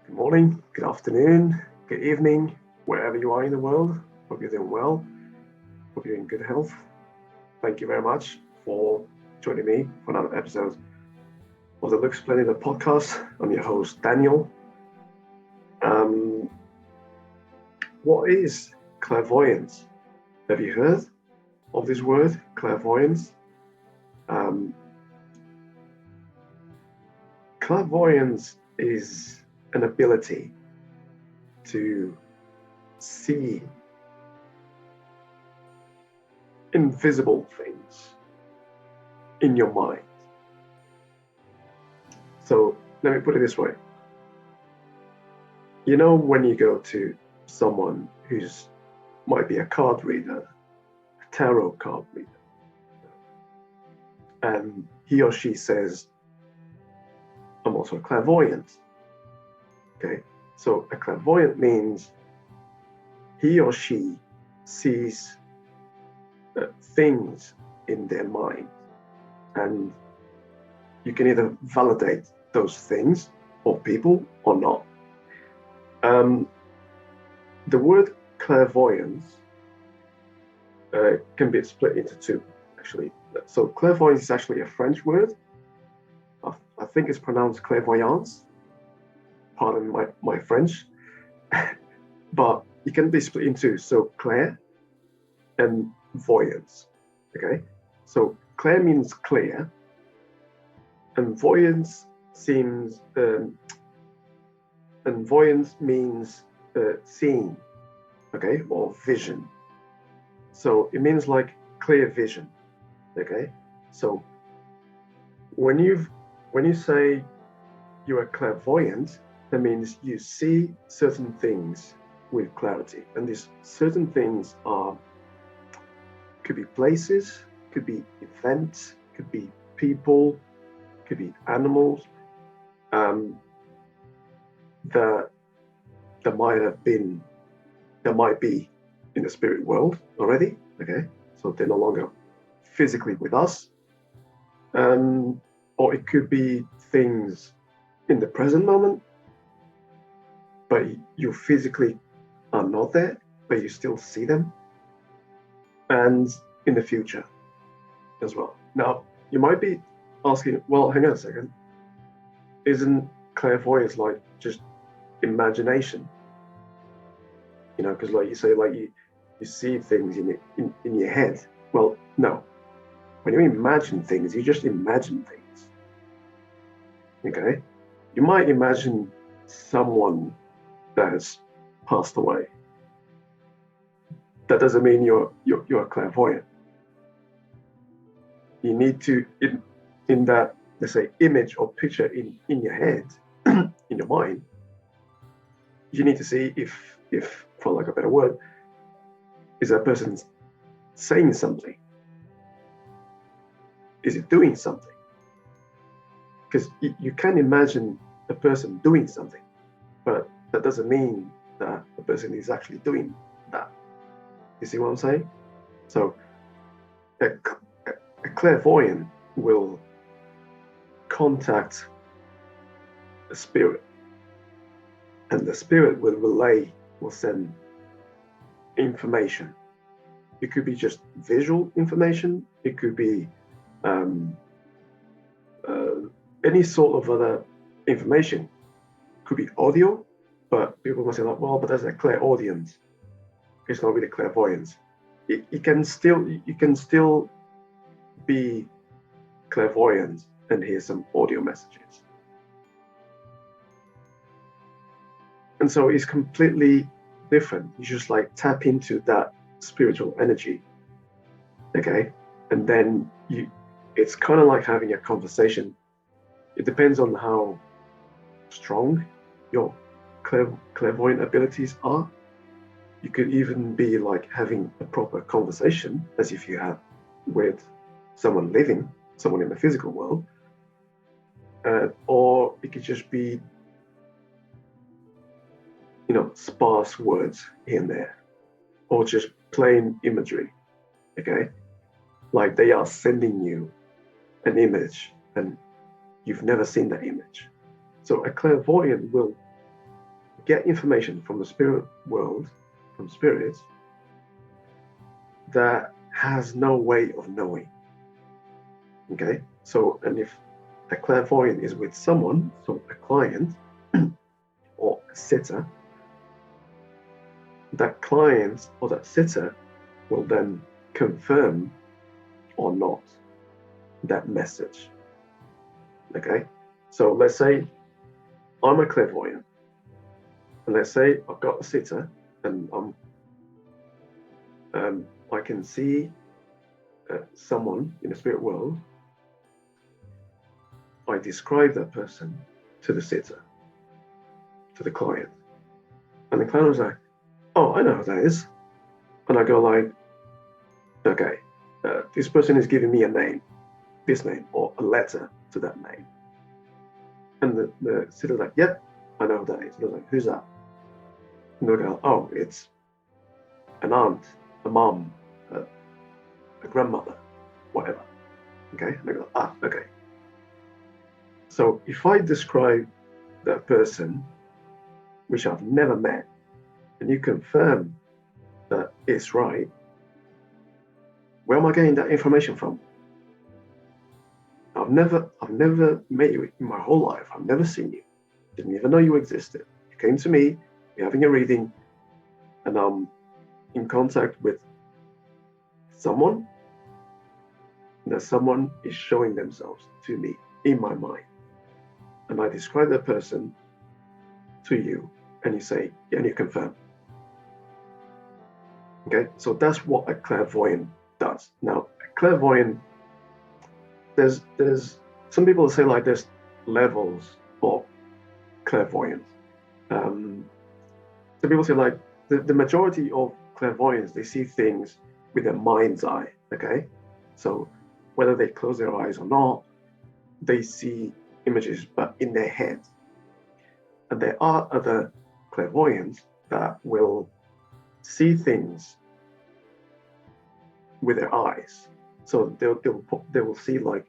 Good morning, good afternoon, good evening, wherever you are in the world. Hope you're doing well. Hope you're in good health. Thank you very much for joining me for another episode of the Lux Splendida Podcast. I'm your host, Daniel. What is clairvoyance? Have you heard of this word, clairvoyance? Clairvoyance is an ability to see invisible things in your mind. So let me put it this way. You know, when you go to someone who's might be a card reader, a tarot card reader, and he or she says, I'm also a clairvoyant. Okay, so a clairvoyant means he or she sees things in their mind, and you can either validate those things or people or not. The word clairvoyance can be split into two, actually. So clairvoyance is actually a French word. I think it's pronounced clairvoyance. Pardon my French. But it can be split into so clair and voyance. Okay, so clair means clear, and voyance seems and voyance means seeing, okay, or vision. So it means like clear vision. Okay, so when you say you're a clairvoyant, that means you see certain things with clarity, and these certain things could be places, could be events, could be people, could be animals that might be in the spirit world already. Okay, so they're no longer physically with us, or it could be things in the present moment, but you physically are not there, but you still see them, and in the future as well. Now, you might be asking, well, hang on a second, isn't clairvoyance like just imagination? You know, because like you say, like you see things in your head. Well, no. When you imagine things, you just imagine things. Okay? You might imagine someone that has passed away. That doesn't mean you're a clairvoyant. You need to, in that, let's say, image or picture in your head, in your mind, you need to see if, for lack of a better word, is that person saying something? Is it doing something? Because you can imagine a person doing something, but that doesn't mean that the person is actually doing that. You see what I'm saying? So a clairvoyant will contact the spirit, and the spirit will send information. It could be just visual information. It could be any sort of other information. Could be audio, but people must say like, well, but that's a clairaudience. It's not really clairvoyance. You can still be clairvoyant and hear some audio messages. And so it's completely different. You just like tap into that spiritual energy. Okay? And then it's kind of like having a conversation. It depends on how strong your clairvoyant abilities are. You could even be like having a proper conversation as if you had with someone living, someone in the physical world, or it could just be, you know, sparse words here and there, or just plain imagery. Okay, like they are sending you an image and you've never seen that image. So a clairvoyant will get information from the spirit world, from spirits, that has no way of knowing. Okay, so, and if a clairvoyant is with someone, so a client or a sitter, that client or that sitter will then confirm or not that message. Okay, so let's say I'm a clairvoyant, and let's say I've got a sitter, and I can see someone in the spirit world. I describe that person to the sitter, to the client, and the client was like, "Oh, I know who that is," and I go like, "Okay, this person is giving me a name, this name, or a letter to that name," and the sitter's like, "Yep, I know who that is." And I was like, "Who's that?" And they'll go, "Oh, it's an aunt, a mom, a grandmother, whatever." Okay, and I go, "Ah, okay." So if I describe that person, which I've never met, and you confirm that it's right, where am I getting that information from? I've never met you in my whole life. I've never seen you. Didn't even know you existed. You came to me, you're having a reading, and I'm in contact with someone, and that someone is showing themselves to me in my mind. And I describe that person to you, and you say, yeah, and you confirm. Okay, so that's what a clairvoyant does. Now, a clairvoyant, there's some people say like there's levels of clairvoyance. Some people say like the majority of clairvoyants, they see things with their mind's eye. Okay, so whether they close their eyes or not, they see images, but in their head. And there are other clairvoyants that will see things with their eyes. So they will see like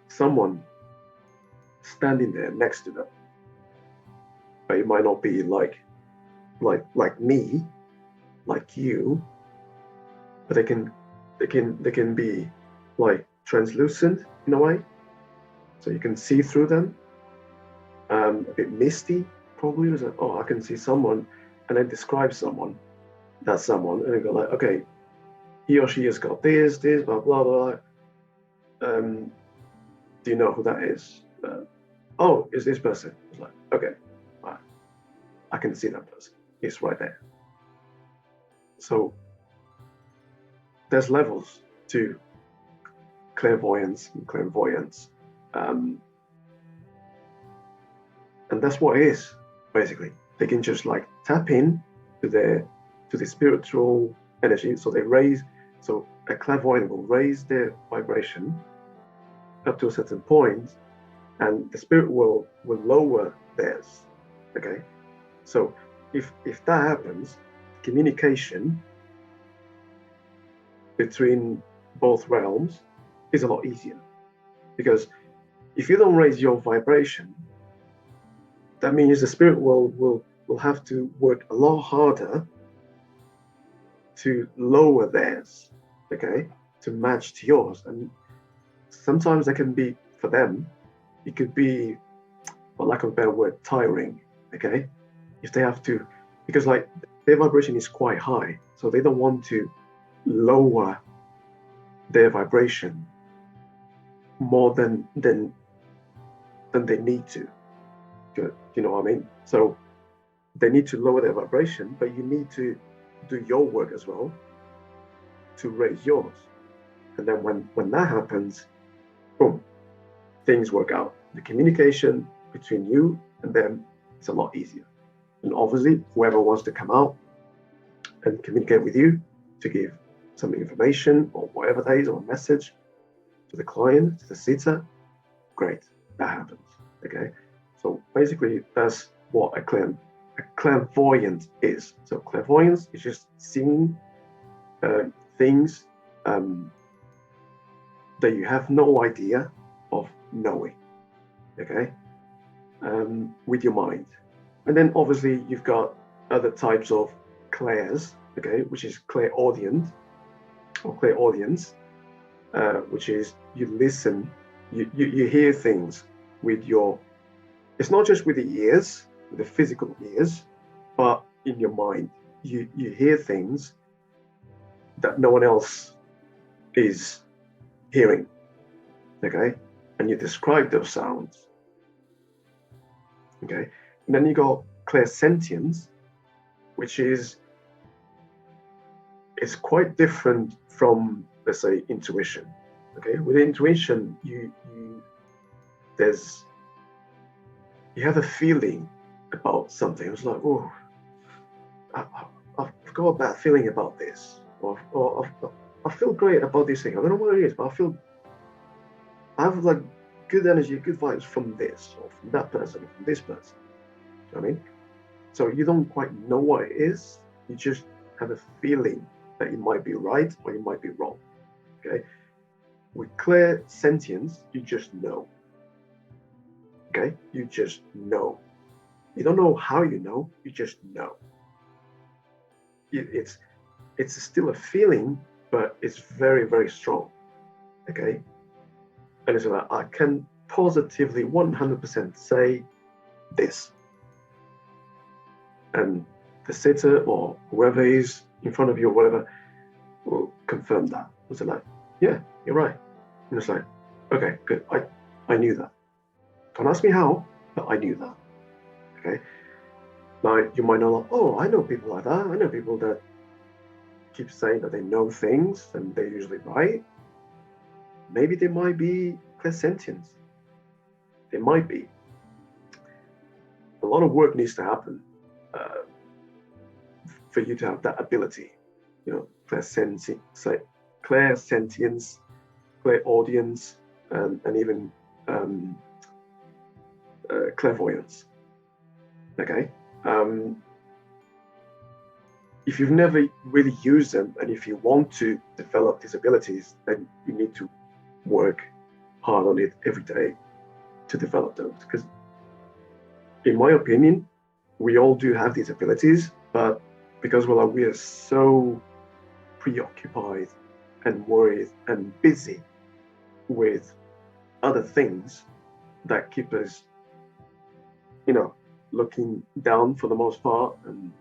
someone standing there next to them, but it might not be like me, like you, but they can be like translucent in a way, so you can see through them. A bit misty, probably. It was like, oh, I can see someone, and then describe someone. That's someone, and they go like, okay, he or she has got this, blah blah blah. Do you know who that is? Oh, it's this person. It's like, okay, right. I can see that person. It's right there. So there's levels to clairvoyance and clairvoyance. And that's what it is, basically. They can just like tap in to the spiritual energy. So so a clairvoyant will raise their vibration up to a certain point, and the spirit will lower theirs. Okay, so if that happens, communication between both realms is a lot easier, because if you don't raise your vibration, that means the spirit will have to work a lot harder to lower theirs, okay, to match to yours. And sometimes that can be, for them, it could be, for lack of a better word, tiring, okay, if they have to, because like their vibration is quite high, so they don't want to lower their vibration more than they need to. Do you know what I mean? So they need to lower their vibration, but you need to do your work as well to raise yours. And then when that happens, boom, things work out. The communication between you and them is a lot easier. And obviously, whoever wants to come out and communicate with you to give some information or whatever that is, or a message to the client, to the sitter, great, that happens. Okay, so basically that's what a clairvoyant is. So clairvoyance is just seeing things that you have no idea of knowing. Okay, with your mind. And then obviously you've got other types of clairs, okay, which is clairaudient or clairaudience, which is you listen, you hear things with your, it's not just with the ears, with the physical ears, but in your mind. You hear things that no one else is hearing, okay? And you describe those sounds, okay? And then you got clairsentience, which is, it's quite different from, let's say, intuition, okay? With intuition, you have a feeling about something. It's like, oh, I've got a bad feeling about this, or I feel great about this thing. I don't know what it is, but I have like good energy, good vibes from this, or from that person, or from this person. You know what I mean? So you don't quite know what it is. You just have a feeling that it might be right or you might be wrong. Okay. With clairsentience, you just know. Okay, you just know. You don't know how you know. You just know. It's still a feeling, but it's very, very strong. Okay, and it's like, I can positively 100% say this, and the sitter or whoever is in front of you or whatever will confirm that. It's like, yeah, you're right. And it's like, okay, good. I knew that. Don't ask me how, but I knew that. Okay. Now you might know, like, oh, I know people like that. I know people that keep saying that they know things and they're usually right. Maybe they might be clairsentients. They might be. A lot of work needs to happen for you to have that ability. You know, clairsentience, clairaudience, and even clairvoyance. Okay. If you've never really used them, and if you want to develop these abilities, then you need to work hard on it every day to develop those. Because in my opinion, we all do have these abilities, but because we are so preoccupied and worried and busy with other things that keep us, looking down for the most part, and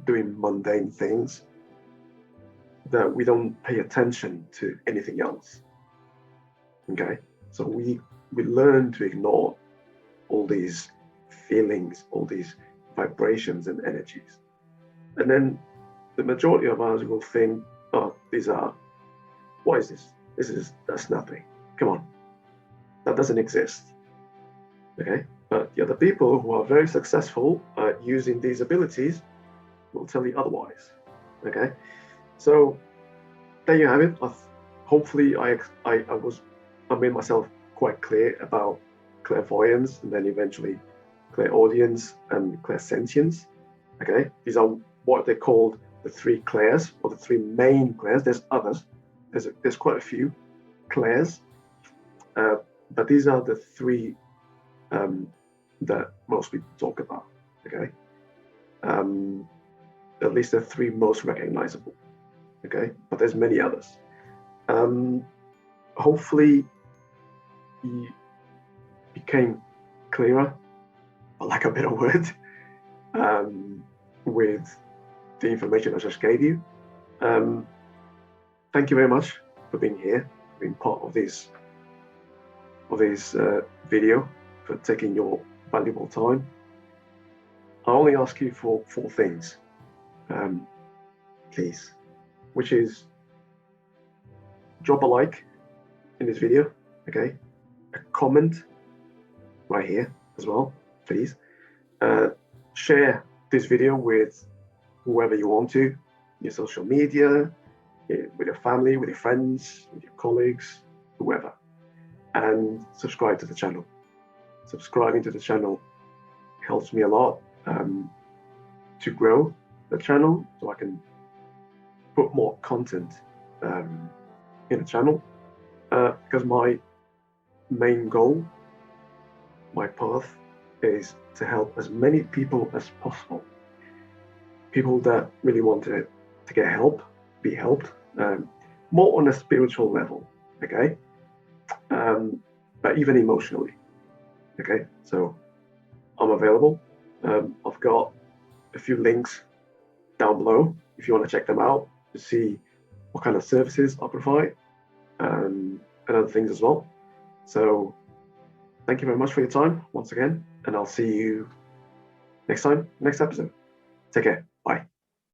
doing mundane things, that we don't pay attention to anything else. Okay, so we learn to ignore all these feelings, all these vibrations and energies, and then the majority of us will think, oh, what is this? That's nothing. Come on, that doesn't exist. Okay, but the other people who are very successful at using these abilities will tell you otherwise. Okay, so there you have it. Hopefully I made myself quite clear about clairvoyance, and then eventually clairaudience and clairsentience. Okay, these are what they called the three clairs, or the three main clairs. There's others. There's quite a few clairs, but these are the three that most people talk about. Okay, at least the three most recognizable. Okay, but there's many others. Hopefully you became clearer, for lack of a better word, with the information I just gave you. Thank you very much for being here, being part of this video, for taking your valuable time. I only ask you for 4 things, please, which is drop a like in this video, okay? A comment right here as well, please. Share this video with whoever you want to, your social media, with your family, with your friends, with your colleagues, whoever. And subscribe to the channel. Subscribing to the channel helps me a lot to grow the channel, so I can put more content in the channel, because my main goal my path is to help as many people as possible. People that really want to get help, be helped, more on a spiritual level, okay? But even emotionally, okay? So I'm available. I've got a few links down below if you want to check them out to see what kind of services I provide, and other things as well. So thank you very much for your time once again, and I'll see you next time, next episode. Take care. Bye.